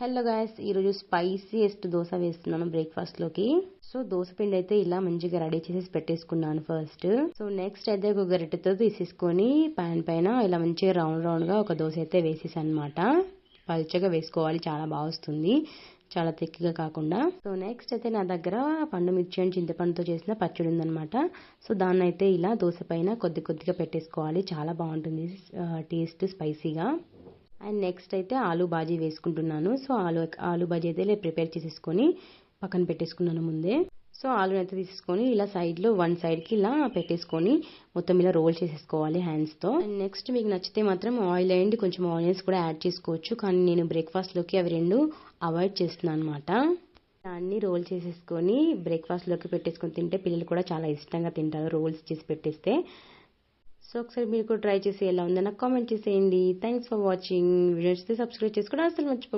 Hello guys, ఈరోజు spiciest dosa వేస్తున్నాను బ్రేక్ఫాస్ట్లోకి. So dosa పిండి అయితే ఇలా మంచిగా రెడీ చేసి పెట్టేసుకున్నాను ఫస్ట్. సో నెక్స్ట్ అయితే ఒక గరిటెతో తీసేసుకొని పాన్ పైన ఇలా మంచిగా రౌండ్గా ఒక దోశ అయితే వేసేసాను అనమాట. పల్చగా వేసుకోవాలి, చాలా బాగా వస్తుంది, చాలా తిక్కిగా కాకుండా. సో నెక్స్ట్ అయితే నా దగ్గర పండు మిర్చి అండ్ చింతపండుతో చేసిన పచ్చడి ఉందనమాట. సో దాన్ని అయితే ఇలా దోశ పైన కొద్దిగా పెట్టేసుకోవాలి, చాలా బాగుంటుంది టేస్ట్ స్పైసీగా. అండ్ నెక్స్ట్ అయితే ఆలూ బాజీ వేసుకుంటున్నాను. సో ఆలూ బాజీ అయితే ప్రిపేర్ చేసేసుకొని పక్కన పెట్టేసుకున్నాను ముందే. సో ఆలూ అయితే తీసుకొని ఇలా సైడ్లో వన్ సైడ్కి ఇలా పెట్టేసుకొని మొత్తం ఇలా రోల్ చేసేసుకోవాలి హ్యాండ్స్తో. అండ్ నెక్స్ట్ మీకు నచ్చితే మాత్రం ఆయిల్ అండ్ కొంచెం ఆనియన్స్ కూడా యాడ్ చేసుకోవచ్చు, కానీ నేను బ్రేక్ఫాస్ట్లోకి అవి రెండు అవాయిడ్ చేస్తున్నాను అనమాట. అన్ని రోల్ చేసేసుకొని బ్రేక్ఫాస్ట్లోకి పెట్టేసుకొని తింటే పిల్లలు కూడా చాలా ఇష్టంగా తింటారు రోల్స్ చేసి పెట్టేస్తే. సో ఒకసారి మీరు కూడా ట్రై చేసి ఎలా ఉందో నాకు కామెంట్ చేసేయండి. Thanks for watching. వీడియో నచ్చితే సబ్స్క్రైబ్ చేసుకోవడం అసలు మర్చిపోకండి.